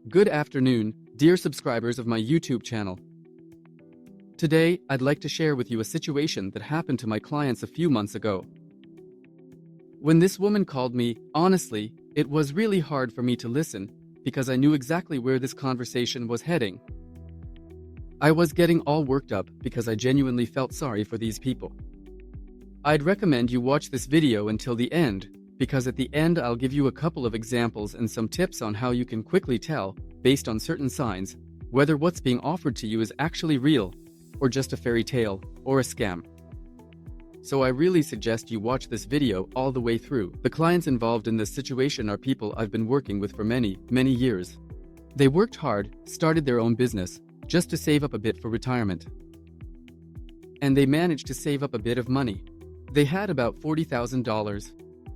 Good afternoon, dear subscribers of my YouTube channel. Today, I'd like to share with you a situation that happened to my clients a few months ago. When this woman called me, honestly, it was really hard for me to listen because I knew exactly where this conversation was heading. I was getting all worked up because I genuinely felt sorry for these people. I'd recommend you watch this video until the end, because at the end I'll give you a couple of examples and some tips on how you can quickly tell, based on certain signs, whether what's being offered to you is actually real, or just a fairy tale, or a scam. So I really suggest you watch this video all the way through. The clients involved in this situation are people I've been working with for many, many years. They worked hard, started their own business, just to save up a bit for retirement. And they managed to save up a bit of money. They had about $40,000.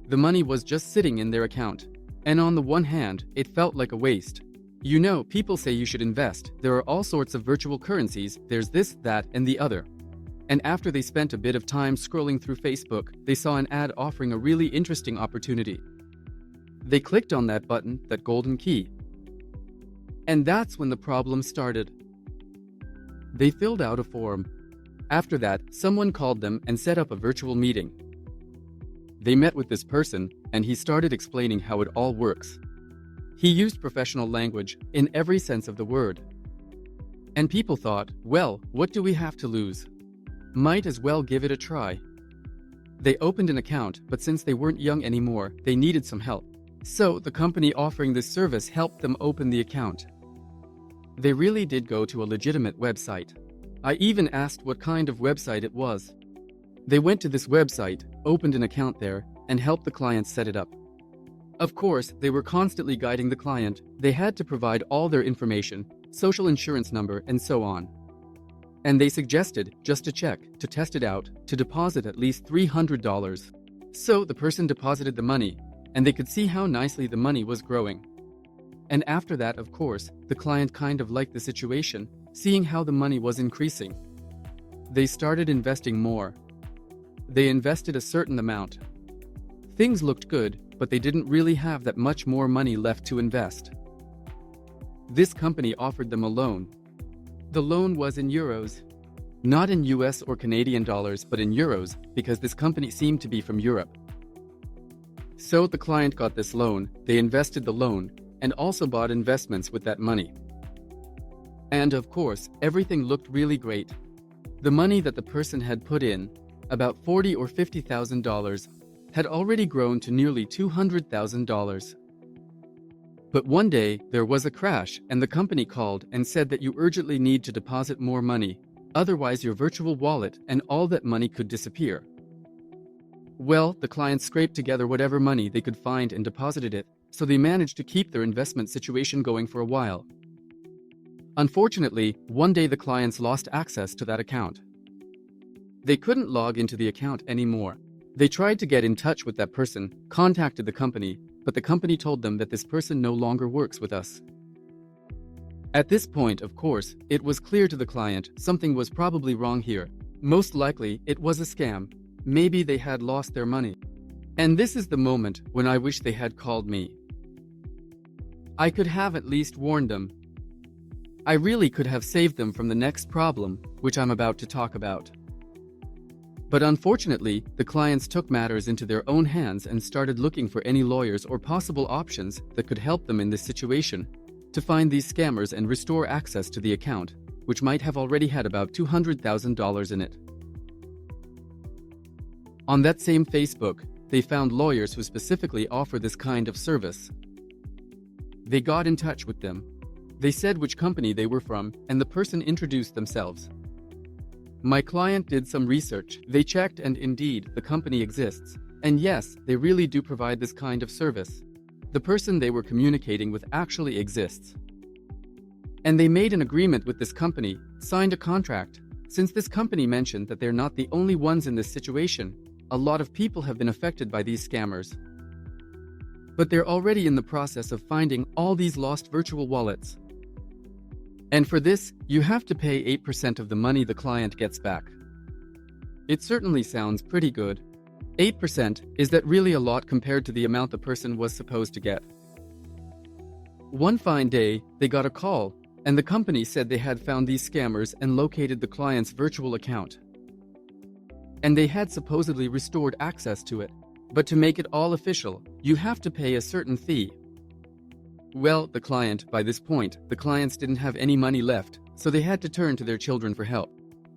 The money was just sitting in their account. And on the one hand, it felt like a waste. You know, people say you should invest. There are all sorts of virtual currencies, there's this, that, and the other. And after they spent a bit of time scrolling through Facebook, they saw an ad offering a really interesting opportunity. They clicked on that button, that golden key. And that's when the problem started. They filled out a form. After that, someone called them and set up a virtual meeting. They met with this person, and he started explaining how it all works. He used professional language in every sense of the word. And people thought, well, what do we have to lose? Might as well give it a try. They opened an account, but since they weren't young anymore, they needed some help. So the company offering this service helped them open the account. They really did go to a legitimate website. I even asked what kind of website it was. They went to this website, opened an account there, and helped the client set it up. Of course, they were constantly guiding the client. They had to provide all their information, social insurance number, and so on. And they suggested, just to check, to test it out, to deposit at least $300. So the person deposited the money, and they could see how nicely the money was growing. And after that, of course, the client kind of liked the situation, seeing how the money was increasing. They started investing more. They invested a certain amount. Things looked good, but they didn't really have that much more money left to invest. This company offered them a loan. The loan was in euros. Not in US or Canadian dollars, but in euros, because this company seemed to be from Europe. So the client got this loan, they invested the loan, and also bought investments with that money. And of course, everything looked really great. The money that the person had put in, about $40,000 or $50,000, had already grown to nearly $200,000. But one day, there was a crash, and the company called and said that you urgently need to deposit more money, otherwise your virtual wallet and all that money could disappear. Well, the clients scraped together whatever money they could find and deposited it, so they managed to keep their investment situation going for a while. Unfortunately, one day the clients lost access to that account. They couldn't log into the account anymore. They tried to get in touch with that person, contacted the company, but the company told them that this person no longer works with us. At this point, of course, it was clear to the client something was probably wrong here. Most likely, it was a scam. Maybe they had lost their money. And this is the moment when I wish they had called me. I could have at least warned them. I really could have saved them from the next problem, which I'm about to talk about. But unfortunately, the clients took matters into their own hands and started looking for any lawyers or possible options that could help them in this situation to find these scammers and restore access to the account, which might have already had about $200,000 in it. On that same Facebook, they found lawyers who specifically offer this kind of service. They got in touch with them. They said which company they were from, and the person introduced themselves. My client did some research. They checked, and indeed, the company exists. And yes, they really do provide this kind of service. The person they were communicating with actually exists. And they made an agreement with this company, signed a contract. Since this company mentioned that they're not the only ones in this situation, a lot of people have been affected by these scammers. But they're already in the process of finding all these lost virtual wallets. And for this, you have to pay 8% of the money the client gets back. It certainly sounds pretty good. 8%, is that really a lot compared to the amount the person was supposed to get? One fine day, they got a call, and the company said they had found these scammers and located the client's virtual account. And they had supposedly restored access to it. But to make it all official, you have to pay a certain fee. Well, by this point, the clients didn't have any money left, so they had to turn to their children for help.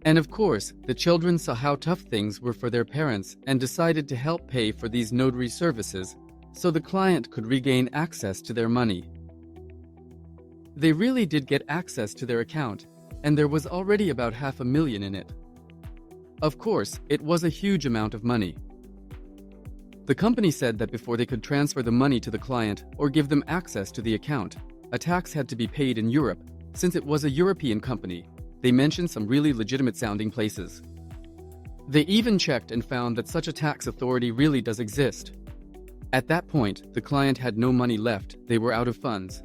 And of course, the children saw how tough things were for their parents and decided to help pay for these notary services so the client could regain access to their money. They really did get access to their account, and there was already about $500,000 in it. Of course, it was a huge amount of money. The company said that before they could transfer the money to the client or give them access to the account, a tax had to be paid in Europe, since it was a European company. They mentioned some really legitimate-sounding places. They even checked and found that such a tax authority really does exist. At that point, the client had no money left, they were out of funds.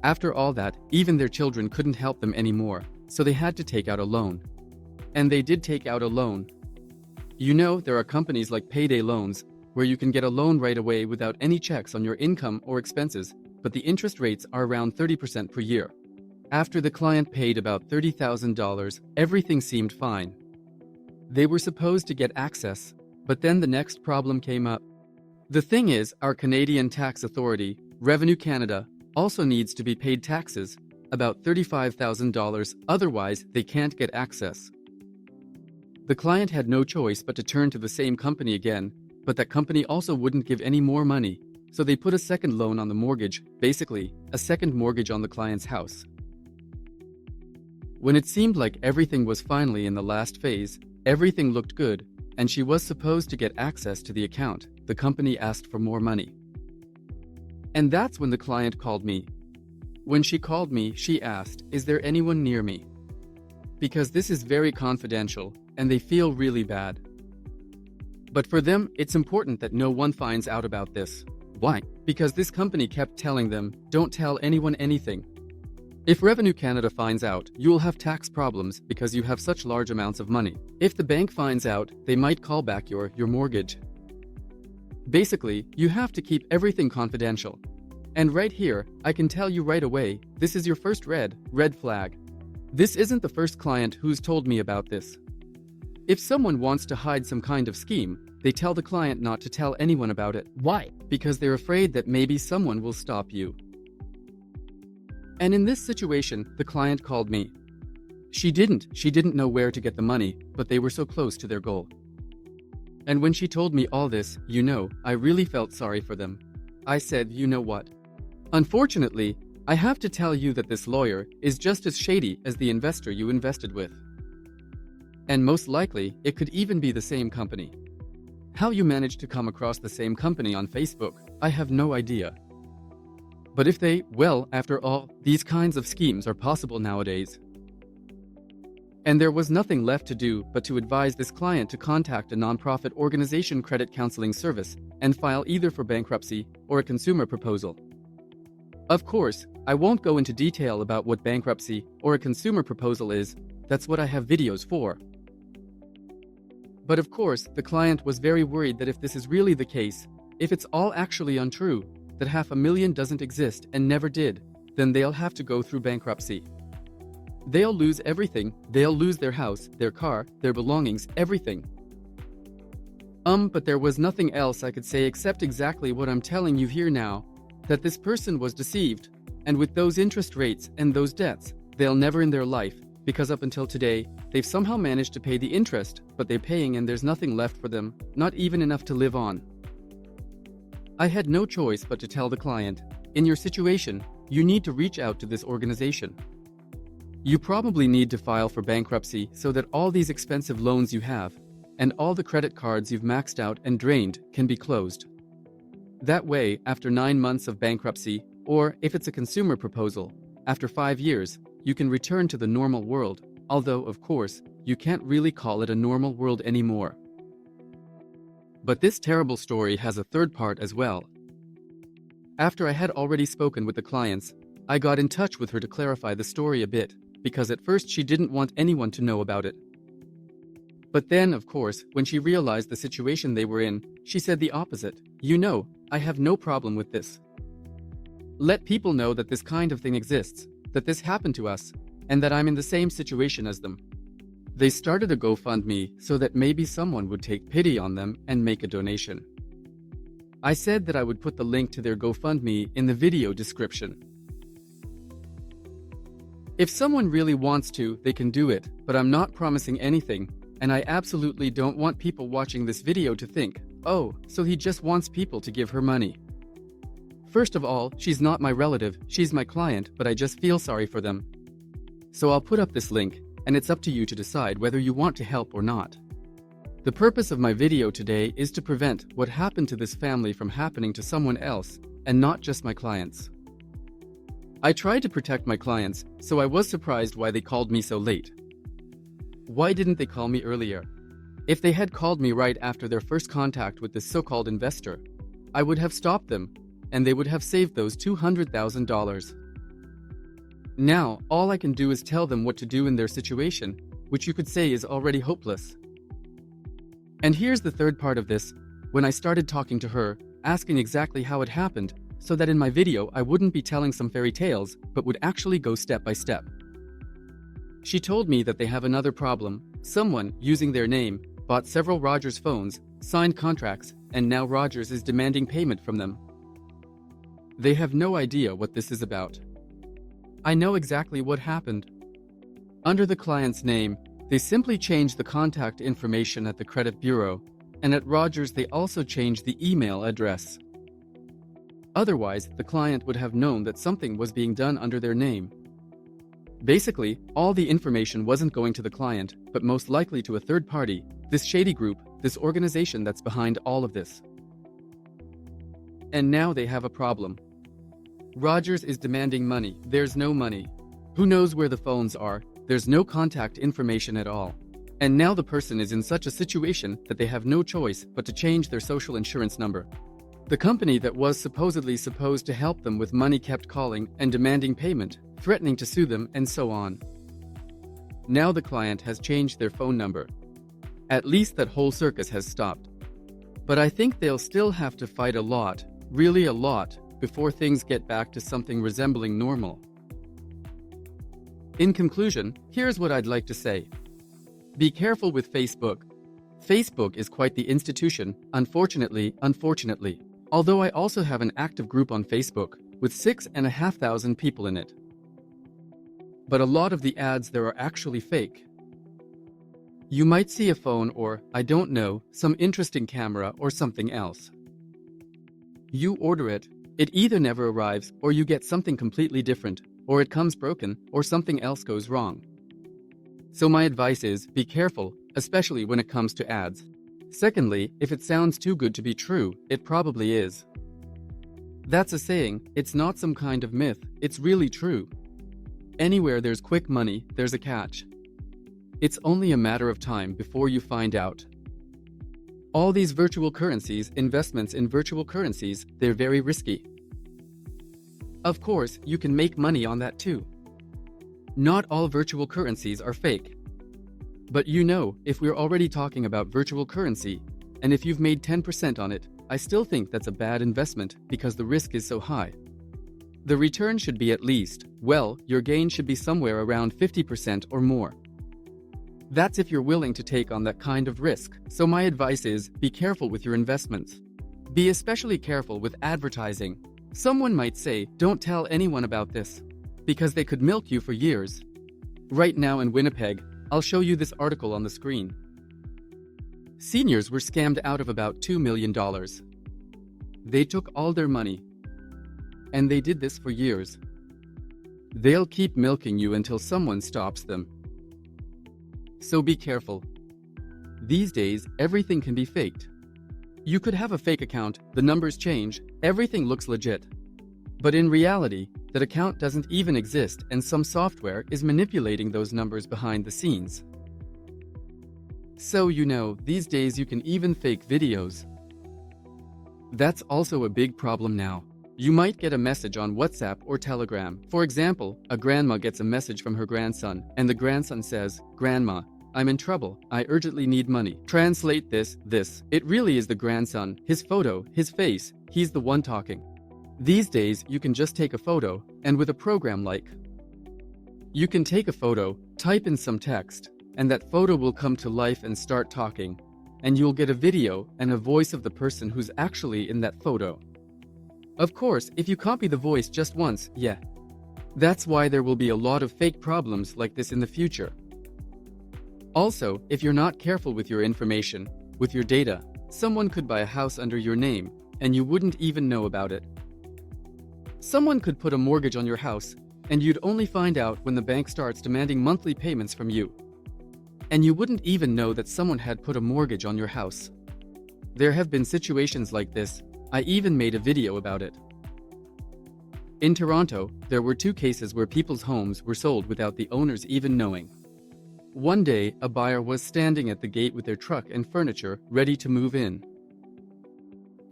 After all that, even their children couldn't help them anymore, so they had to take out a loan. And they did take out a loan. You know, there are companies like payday loans, where you can get a loan right away without any checks on your income or expenses, but the interest rates are around 30% per year. After the client paid about $30,000, everything seemed fine. They were supposed to get access, but then the next problem came up. The thing is, our Canadian tax authority, Revenue Canada, also needs to be paid taxes, about $35,000, otherwise they can't get access. The client had no choice but to turn to the same company again, but that company also wouldn't give any more money, so they put a second loan on the mortgage, basically, a second mortgage on the client's house. When it seemed like everything was finally in the last phase, everything looked good, and she was supposed to get access to the account, the company asked for more money. And that's when the client called me. When she called me, she asked, "Is there anyone near me?" Because this is very confidential, and they feel really bad. But for them, it's important that no one finds out about this. Why? Because this company kept telling them, "Don't tell anyone anything." If Revenue Canada finds out, you will have tax problems because you have such large amounts of money. If the bank finds out, they might call back your mortgage. Basically, you have to keep everything confidential. And right here, I can tell you right away, this is your first red flag. This isn't the first client who's told me about this. If someone wants to hide some kind of scheme, they tell the client not to tell anyone about it. Why? Because they're afraid that maybe someone will stop you. And in this situation, the client called me. She didn't know where to get the money, but they were so close to their goal. And when she told me all this, I really felt sorry for them. I said, you know what? Unfortunately, I have to tell you that this lawyer is just as shady as the investor you invested with. And most likely, it could even be the same company. How you managed to come across the same company on Facebook, I have no idea. But if after all, these kinds of schemes are possible nowadays. And there was nothing left to do but to advise this client to contact a nonprofit organization credit counseling service and file either for bankruptcy or a consumer proposal. Of course, I won't go into detail about what bankruptcy or a consumer proposal is, that's what I have videos for. But of course, the client was very worried that if this is really the case, if it's all actually untrue, that $500,000 doesn't exist and never did, then they'll have to go through bankruptcy. They'll lose everything, they'll lose their house, their car, their belongings, everything. But there was nothing else I could say except exactly what I'm telling you here now, that this person was deceived, and with those interest rates and those debts, they'll never in their life, because up until today, they've somehow managed to pay the interest, but they're paying and there's nothing left for them, not even enough to live on. I had no choice but to tell the client, in your situation, you need to reach out to this organization. You probably need to file for bankruptcy so that all these expensive loans you have, and all the credit cards you've maxed out and drained, can be closed. That way, after 9 months of bankruptcy, or if it's a consumer proposal, after 5 years, you can return to the normal world, although, of course, you can't really call it a normal world anymore. But this terrible story has a third part as well. After I had already spoken with the clients, I got in touch with her to clarify the story a bit, because at first she didn't want anyone to know about it. But then, of course, when she realized the situation they were in, she said the opposite. I have no problem with this. Let people know that this kind of thing exists, that this happened to us, and that I'm in the same situation as them. They started a GoFundMe so that maybe someone would take pity on them and make a donation. I said that I would put the link to their GoFundMe in the video description. If someone really wants to, they can do it, but I'm not promising anything, and I absolutely don't want people watching this video to think, oh, so he just wants people to give her money. First of all, she's not my relative, she's my client, but I just feel sorry for them. So I'll put up this link, and it's up to you to decide whether you want to help or not. The purpose of my video today is to prevent what happened to this family from happening to someone else, and not just my clients. I tried to protect my clients, so I was surprised why they called me so late. Why didn't they call me earlier? If they had called me right after their first contact with this so-called investor, I would have stopped them, and they would have saved those $200,000. Now, all I can do is tell them what to do in their situation, which you could say is already hopeless. And here's the third part of this, when I started talking to her, asking exactly how it happened, so that in my video I wouldn't be telling some fairy tales, but would actually go step by step. She told me that they have another problem. Someone, using their name, bought several Rogers phones, signed contracts, and now Rogers is demanding payment from them. They have no idea what this is about. I know exactly what happened. Under the client's name, they simply changed the contact information at the credit bureau, and at Rogers they also changed the email address. Otherwise, the client would have known that something was being done under their name. Basically, all the information wasn't going to the client, but most likely to a third party, this shady group, this organization that's behind all of this. And now they have a problem. Rogers is demanding money. There's no money. Who knows where the phones are? There's no contact information at all. And now the person is in such a situation that they have no choice but to change their social insurance number. The company that was supposedly supposed to help them with money kept calling and demanding payment, threatening to sue them, and so on. Now the client has changed their phone number. At least that whole circus has stopped. But I think they'll still have to fight a lot, really a lot, before things get back to something resembling normal. In conclusion, here's what I'd like to say. Be careful with Facebook. Facebook is quite the institution, unfortunately. Although I also have an active group on Facebook, with 6,500 people in it. But a lot of the ads there are actually fake. You might see a phone or, I don't know, some interesting camera or something else. You order it, it either never arrives or you get something completely different, or it comes broken, or something else goes wrong. So my advice is, be careful, especially when it comes to ads. Secondly, if it sounds too good to be true, it probably is. That's a saying, it's not some kind of myth, it's really true. Anywhere there's quick money, there's a catch. It's only a matter of time before you find out. All these virtual currencies, investments in virtual currencies, they're very risky. Of course, you can make money on that too. Not all virtual currencies are fake. But you know, if we're already talking about virtual currency, and if you've made 10% on it, I still think that's a bad investment because the risk is so high. The return should be at least, well, your gain should be somewhere around 50% or more. That's if you're willing to take on that kind of risk. So my advice is, be careful with your investments. Be especially careful with advertising. Someone might say, don't tell anyone about this, because they could milk you for years. Right now in Winnipeg, I'll show you this article on the screen. Seniors were scammed out of about $2 million. They took all their money. And they did this for years. They'll keep milking you until someone stops them. So be careful. These days, everything can be faked. You could have a fake account, the numbers change, everything looks legit. But in reality, that account doesn't even exist and some software is manipulating those numbers behind the scenes. So you know, these days you can even fake videos. That's also a big problem now. You might get a message on WhatsApp or Telegram. For example, a grandma gets a message from her grandson, and the grandson says, "Grandma, I'm in trouble. I urgently need money." Translate this. It really is the grandson, his photo, his face, he's the one talking. These days, you can just take a photo, and with a program like, you can take a photo, type in some text, and that photo will come to life and start talking, and you'll get a video and a voice of the person who's actually in that photo. Of course, if you copy the voice just once, yeah. That's why there will be a lot of fake problems like this in the future. Also, if you're not careful with your information, with your data, someone could buy a house under your name, and you wouldn't even know about it. Someone could put a mortgage on your house, and you'd only find out when the bank starts demanding monthly payments from you. And you wouldn't even know that someone had put a mortgage on your house. There have been situations like this. I even made a video about it. In Toronto, there were 2 cases where people's homes were sold without the owners even knowing. One day, a buyer was standing at the gate with their truck and furniture ready to move in.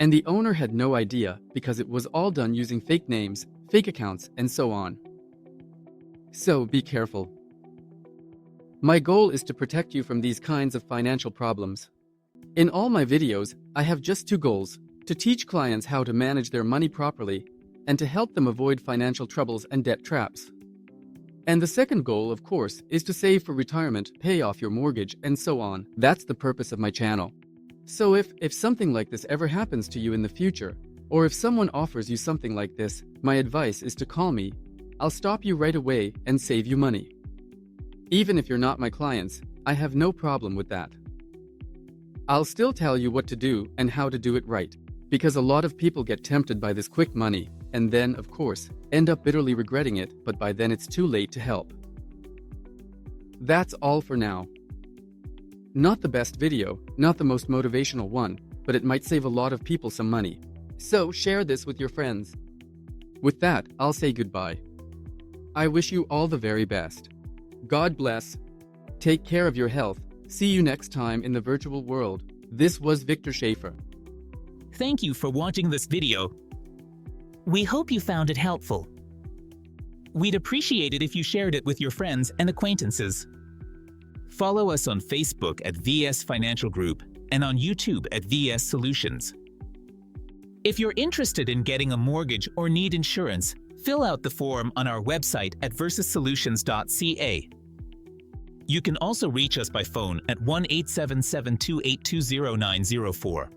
And the owner had no idea because it was all done using fake names, fake accounts, and so on. So be careful. My goal is to protect you from these kinds of financial problems. In all my videos, I have just 2 goals: to teach clients how to manage their money properly and to help them avoid financial troubles and debt traps. And the second goal, of course, is to save for retirement, pay off your mortgage, and so on. That's the purpose of my channel. So if something like this ever happens to you in the future, or if someone offers you something like this, my advice is to call me. I'll stop you right away and save you money. Even if you're not my clients, I have no problem with that. I'll still tell you what to do and how to do it right, because a lot of people get tempted by this quick money, and then, of course, end up bitterly regretting it, but by then it's too late to help. That's all for now. Not the best video, not the most motivational one, but it might save a lot of people some money. So share this with your friends. With that, I'll say goodbye. I wish you all the very best. God bless. Take care of your health. See you next time in the virtual world. This was Victor Schaefer. Thank you for watching this video. We hope you found it helpful. We'd appreciate it if you shared it with your friends and acquaintances. Follow us on Facebook at VS Financial Group and on YouTube at VS Solutions. If you're interested in getting a mortgage or need insurance, fill out the form on our website at versussolutions.ca. You can also reach us by phone at 1-877-282-0904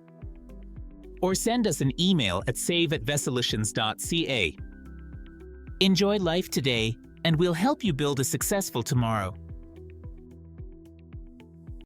or send us an email at save@vesolutions.ca. Enjoy life today, and we'll help you build a successful tomorrow.